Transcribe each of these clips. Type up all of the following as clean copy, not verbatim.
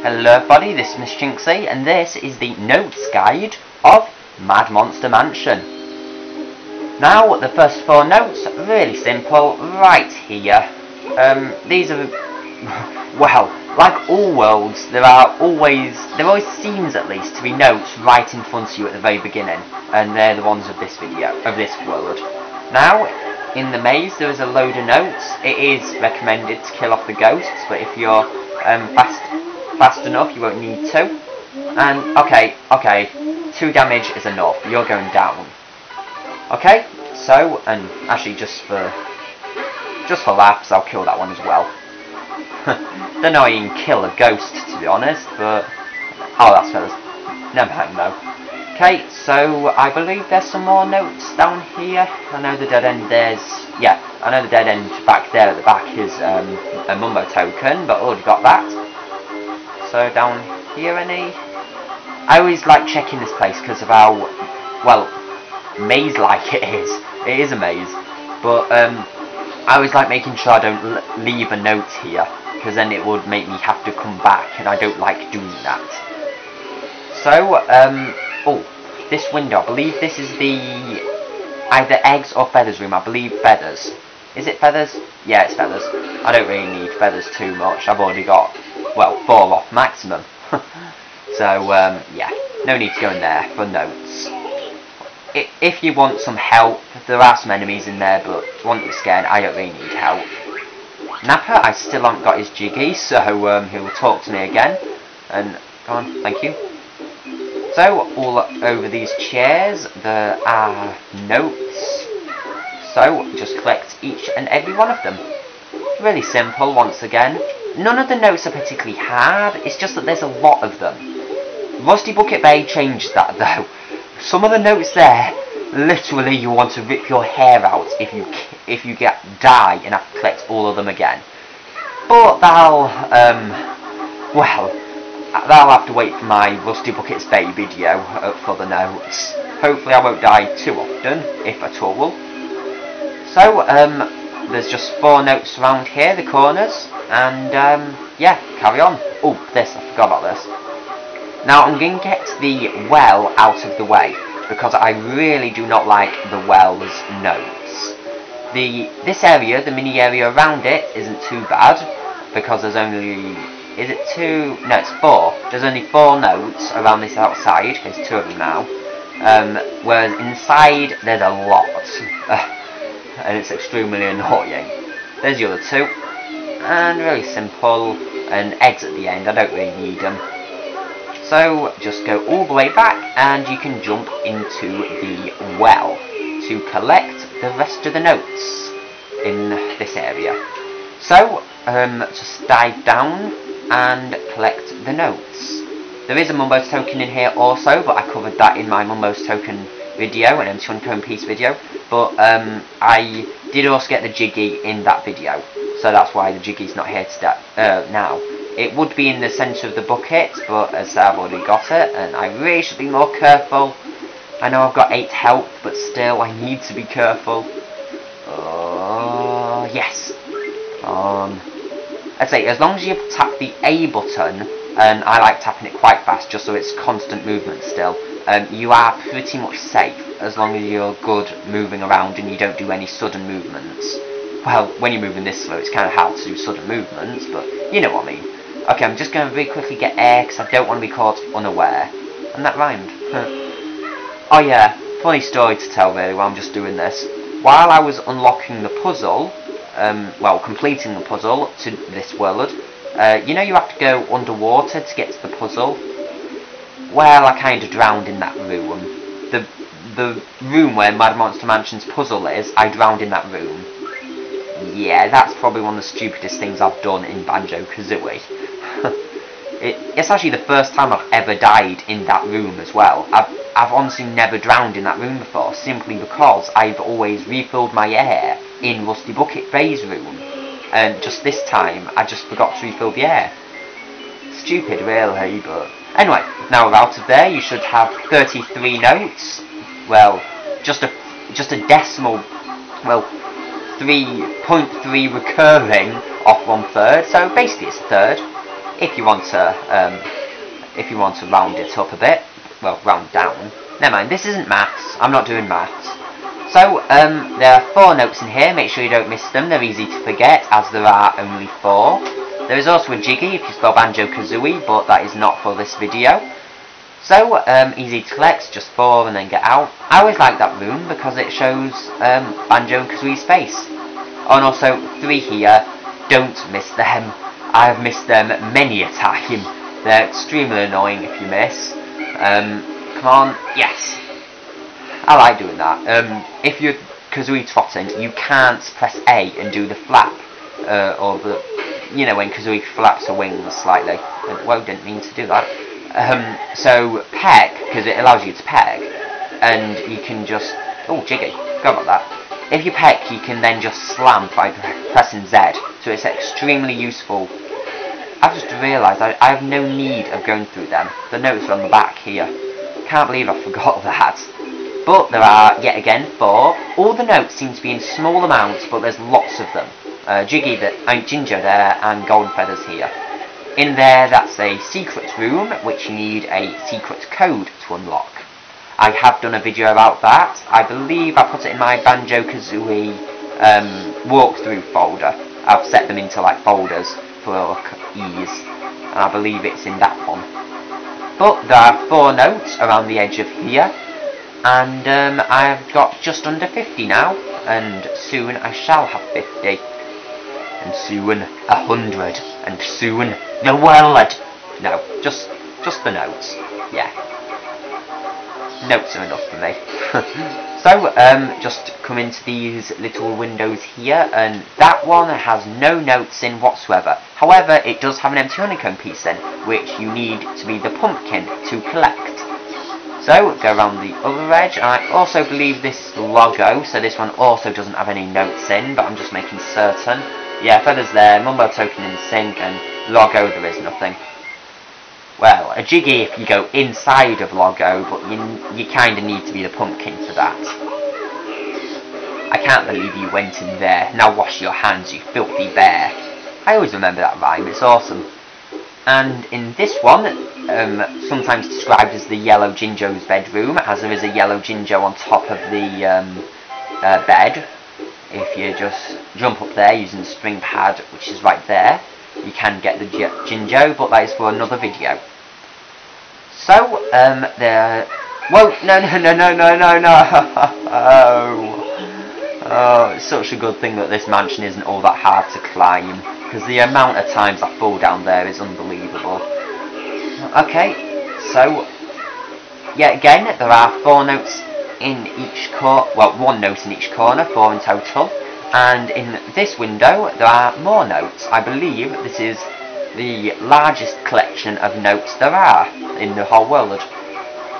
Hello everybody, this is Miss Jinxie, and this is the notes guide of Mad Monster Mansion. Now, the first 4 notes, really simple, right here. These are, well, like all worlds, there always seems at least to be notes right in front of you at the very beginning, and they're the ones of this world. Now, in the maze there is a load of notes. It is recommended to kill off the ghosts, but if you're fast enough, you won't need to. And okay, 2 damage is enough. You're going down. Okay, so, and actually just for laughs, I'll kill that one as well. Don't know how you can kill a ghost, to be honest, but oh, that's feathers. Never mind though. Okay, so I believe there's some more notes down here. I know the dead end I know the dead end back there at the back is a mumbo token, but I already got that. So down here, I always like checking this place because of how, well, maze-like it is. It is a maze, but I always like making sure I don't leave a note here, because then it would make me have to come back, and I don't like doing that. So, oh, this window, I believe this is the either eggs or feathers room. I believe feathers. Is it feathers? Yeah, it's feathers. I don't really need feathers too much. I've already got, well, 4 off maximum. So, yeah, no need to go in there for notes. If you want some help, there are some enemies in there, but if you want to be scared, I don't really need help. Napper, I still haven't got his jiggy, so he'll talk to me again. And, go on, thank you. So, all over these chairs, there are notes. So, just collect each and every one of them. Really simple, once again. None of the notes are particularly hard, it's just that there's a lot of them. Rusty Bucket Bay changed that, though. Some of the notes there, literally you want to rip your hair out if you die and have to collect all of them again. But that'll have to wait for my Rusty Buckets Bay video for the notes. Hopefully I won't die too often, if at all. So, there's just 4 notes around here, the corners, and yeah, carry on. Oh, I forgot about this. Now I'm going to get the well out of the way, because I really do not like the well's notes. This area, the mini area around it, isn't too bad, because there's only, is it 2? No, it's 4. There's only 4 notes around this outside, there's 2 of them now, whereas inside there's a lot, and it's extremely annoying. There's the other 2, and really simple, and eggs at the end, I don't really need them. So, just go all the way back, and you can jump into the well to collect the rest of the notes in this area. So, just dive down and collect the notes. There is a Mumbo's token in here also, but I covered that in my Mumbo's token video, an empty honeycomb piece video, but I did also get the jiggy in that video, so that's why the jiggy's not here now. It would be in the centre of the bucket, but as I've already got it, and I really should be more careful. I know I've got 8 health, but still, I need to be careful. Yes. I'd say, as long as you tap the A button, and I like tapping it quite fast, just so it's constant movement still, you are pretty much safe, as long as you're good moving around and you don't do any sudden movements. Well, when you're moving this slow, it's kind of hard to do sudden movements, but you know what I mean. Okay, I'm just going to very quickly get air, because I don't want to be caught unaware. And that rhymed. Oh yeah, funny story to tell really while I'm just doing this. While I was unlocking the puzzle, well, completing the puzzle to this world, you know you have to go underwater to get to the puzzle? Well, I kind of drowned in that room. The room where Mad Monster Mansion's puzzle is, I drowned in that room. Yeah, that's probably one of the stupidest things I've done in Banjo-Kazooie. It's actually the first time I've ever died in that room as well. I've honestly never drowned in that room before, simply because I've always refilled my air in Rusty Bucket Bay's room. And just this time, I just forgot to refill the air. Stupid really, but... Anyway, now we're out of there, you should have 33 notes. Well, just a decimal, well, 3.3 recurring off 1/3, so basically it's a third. if you want to round it up a bit, well, round down. Never mind, this isn't maths. I'm not doing maths. So, there are 4 notes in here. Make sure you don't miss them. They're easy to forget, as there are only 4. There is also a jiggy if you spell Banjo-Kazooie, but that is not for this video. So, easy to collect, just 4 and then get out. I always like that room because it shows Banjo and Kazooie's face. Oh, and also 3 here. Don't miss them. I've missed them many a time. They're extremely annoying if you miss. Come on, yes. I like doing that. If you're Kazooie trotting, you can't press A and do the flap, or the, you know, when Kazooie flaps her wings slightly. Well, didn't mean to do that. So peck, because it allows you to peck, and you can just, oh, jiggy, forgot about that. If you peck, you can then just slam by pressing Z, so it's extremely useful. I've just realised I have no need of going through them. The notes are on the back here. Can't believe I forgot that. But there are, yet again, 4. All the notes seem to be in small amounts, but there's lots of them. Ginger there, and golden feathers here. In there, that's a secret room, which you need a secret code to unlock. I have done a video about that. I believe I put it in my Banjo-Kazooie walkthrough folder. I've set them into like folders for ease, and I believe it's in that one. But there are 4 notes around the edge of here, and I've got just under 50 now, and soon I shall have 50, and soon 100, and soon the world. No, just the notes. Yeah, notes are enough for me. So, just come into these little windows here, and that one has no notes in whatsoever. However, it does have an empty honeycomb piece in, which you need to be the pumpkin to collect. So, go around the other edge, and I also believe this logo, so this one also doesn't have any notes in, but I'm just making certain. Yeah, feathers there, mumbo token in sync, and logo there is nothing. Well, a jiggy if you go inside of logo, but you kind of need to be the pumpkin for that. I can't believe you went in there. Now wash your hands, you filthy bear. I always remember that rhyme, it's awesome. And in this one, sometimes described as the yellow Jinjo's bedroom, as there is a yellow Jinjo on top of the bed. If you just jump up there using the spring pad, which is right there, you can get the Jinjo, but that is for another video. So, whoa, no. Oh, it's such a good thing that this mansion isn't all that hard to climb, because the amount of times I fall down there is unbelievable. Okay, so, yet again, there are 4 notes in each corner, well, 1 note in each corner, 4 in total, and in this window there are more notes. I believe this is the largest collection of notes there are in the whole world,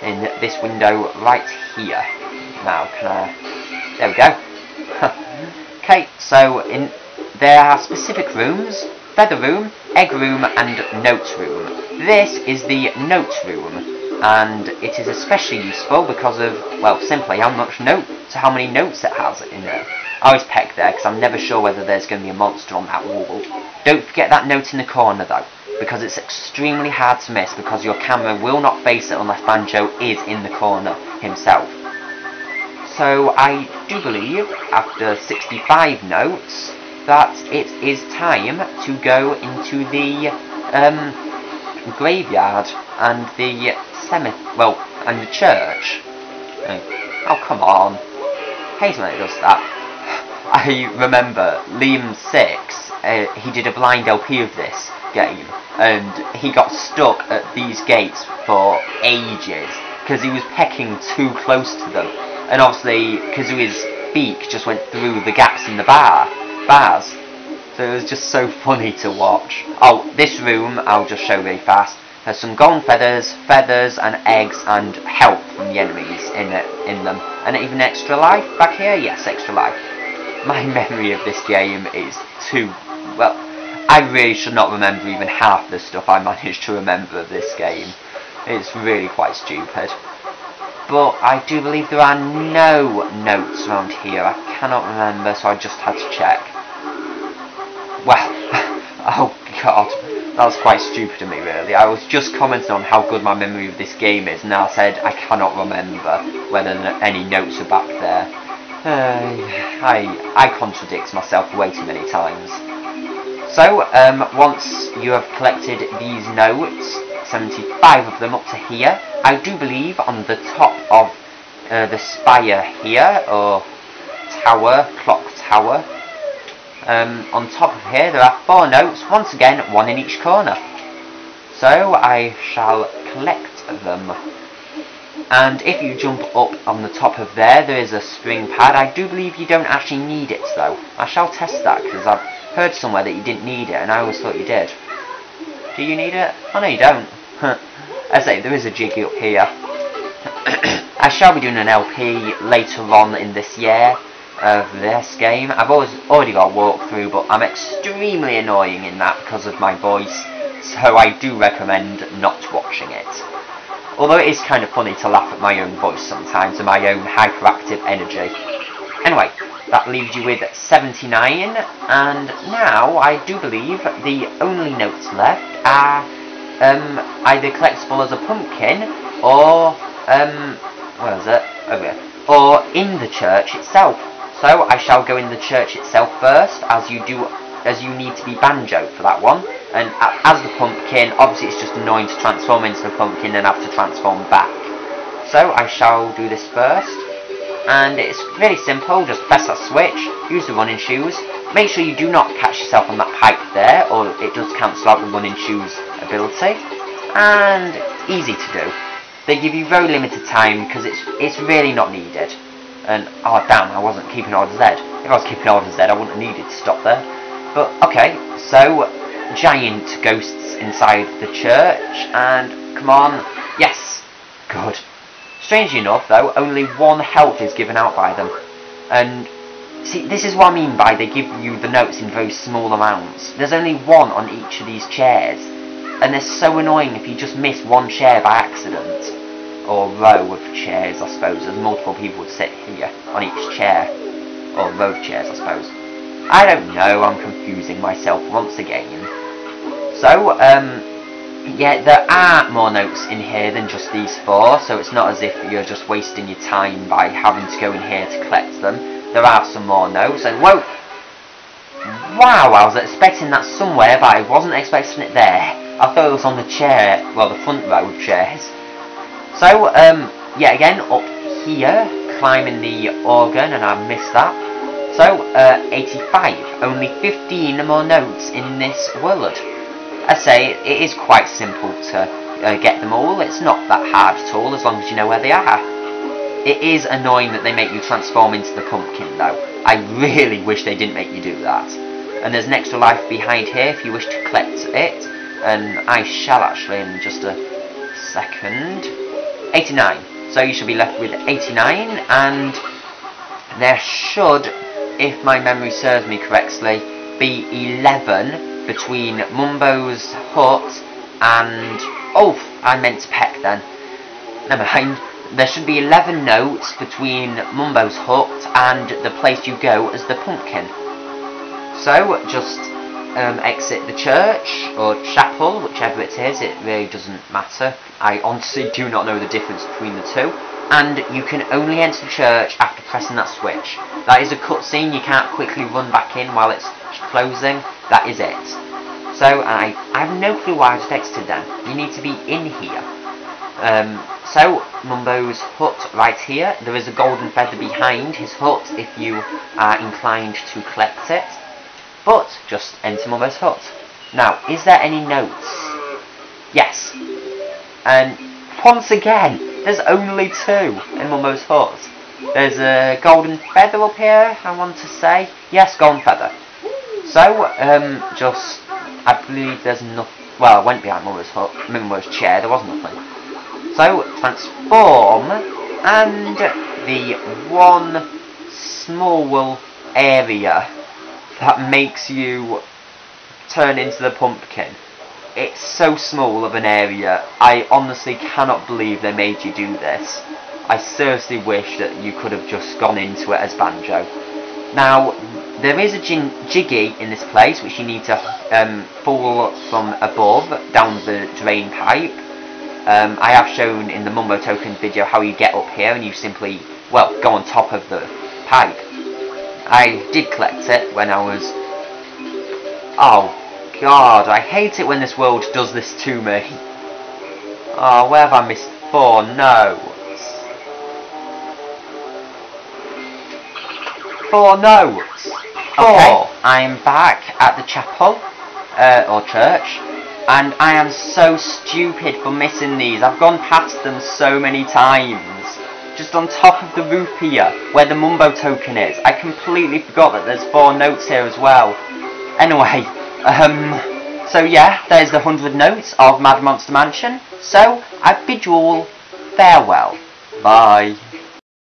in this window right here. Now, there we go. Okay, so there are specific rooms: feather room, egg room, and note room. This is the note room, and it is especially useful because of, well, simply how many notes it has in there. I always peck there because I'm never sure whether there's going to be a monster on that wall. Don't forget that note in the corner though, because it's extremely hard to miss because your camera will not face it unless Banjo is in the corner himself. So I do believe, after 65 notes, that it is time to go into the graveyard and the and the church. Oh, come on. I hate when it does that. I remember Liam 6, he did a blind LP of this game, and he got stuck at these gates for ages, because he was pecking too close to them. And obviously, Kazooie's beak just went through the gaps in the bars. So it was just so funny to watch. Oh, this room, I'll just show really fast. There's some golden feathers, and eggs, and health from the enemies in them. And even extra life back here? Yes, extra life. My memory of this game is well, I really should not remember even half the stuff I managed to remember of this game. It's really quite stupid. But I do believe there are no notes around here. I cannot remember, so I just had to check. Well, oh god. That was quite stupid of me, really. I was just commenting on how good my memory of this game is, and I said I cannot remember whether any notes are back there. I contradict myself way too many times. So, once you have collected these notes, 75 of them up to here, I do believe on the top of the spire here, or tower, clock tower, on top of here there are 4 notes, once again one in each corner. So I shall collect them. And if you jump up on the top of there is a spring pad. I do believe you don't actually need it though. I shall test that, because I've heard somewhere that you didn't need it and I always thought you did. Do you need it? Oh no, you don't. I say, there is a jiggy up here. I shall be doing an LP later on in this year of this game. I've already got a walkthrough, but I'm extremely annoying in that because of my voice, so I do recommend not watching it. Although it is kind of funny to laugh at my own voice sometimes and my own hyperactive energy. Anyway, that leaves you with 79, and now I do believe the only notes left are either collectible as a pumpkin or where is it? Over here. Or in the church itself. So I shall go in the church itself first, as you need to be Banjo for that one. And as the pumpkin, obviously it's just annoying to transform into the pumpkin and have to transform back. So I shall do this first. And it's really simple, just press that switch, use the running shoes. Make sure you do not catch yourself on that pipe there, or it does cancel out the running shoes ability. And easy to do. They give you very limited time because it's really not needed. And oh damn, I wasn't keeping order Z. If I was keeping order Z, I wouldn't have needed to stop there. But okay, so giant ghosts inside the church, and come on, yes, good. Strangely enough though, only 1 health is given out by them. And see, this is what I mean by they give you the notes in very small amounts. There's only 1 on each of these chairs, and they're so annoying if you just miss 1 chair by accident. Or row of chairs, I suppose, as multiple people would sit here on each chair. Or row of chairs, I suppose. I don't know, I'm confusing myself once again. So, yeah, there are more notes in here than just these 4, so it's not as if you're just wasting your time by having to go in here to collect them. There are some more notes, and whoa! Wow, I was expecting that somewhere, but I wasn't expecting it there. I thought it was on the chair, well, the front row of chairs. So, yeah, again, up here, climbing the organ, and I missed that. So, 85, only 15 more notes in this world. I say, it is quite simple to get them all. It's not that hard at all, as long as you know where they are. It is annoying that they make you transform into the pumpkin, though. I really wish they didn't make you do that. And there's an extra life behind here if you wish to collect it. And I shall actually in just a second. 89. So you should be left with 89, and there should, if my memory serves me correctly, be 11 between Mumbo's hut and... oh, I meant to peck then. Never mind. There should be 11 notes between Mumbo's hut and the place you go as the pumpkin. So, just exit the church, or chapel, whichever it is, it really doesn't matter. I honestly do not know the difference between the two. And you can only enter the church after pressing that switch. That is a cutscene, you can't quickly run back in while it's closing. That is it. So, I have no clue why I just exited then. You need to be in here. So, Mumbo's hut right here. There is a golden feather behind his hut if you are inclined to collect it. But, just enter Mumbo's hut. Now, is there any notes? Yes. And, once again, there's only 2 in Mumbo's hut. There's a golden feather up here, I want to say. Yes, golden feather. So, I believe there's nothing. Well, I went behind Mumbo's chair, there was nothing. So, transform, and the one small area that makes you turn into the pumpkin. It's so small of an area, I honestly cannot believe they made you do this. I seriously wish that you could have just gone into it as Banjo. Now, there is a jiggy in this place, which you need to fall from above, down the drain pipe. I have shown in the Mumbo Token video how you get up here, and you simply, well, go on top of the pipe. I did collect it when I was... Oh, God, I hate it when this world does this to me. Oh, where have I missed 4 notes? 4 notes! Okay, I'm back at the chapel, or church, and I am so stupid for missing these. I've gone past them so many times. Just on top of the roof here, where the Mumbo Token is. I completely forgot that there's 4 notes here as well. Anyway, so yeah, there's the 100 notes of Mad Monster Mansion. So, I bid you all farewell. Bye.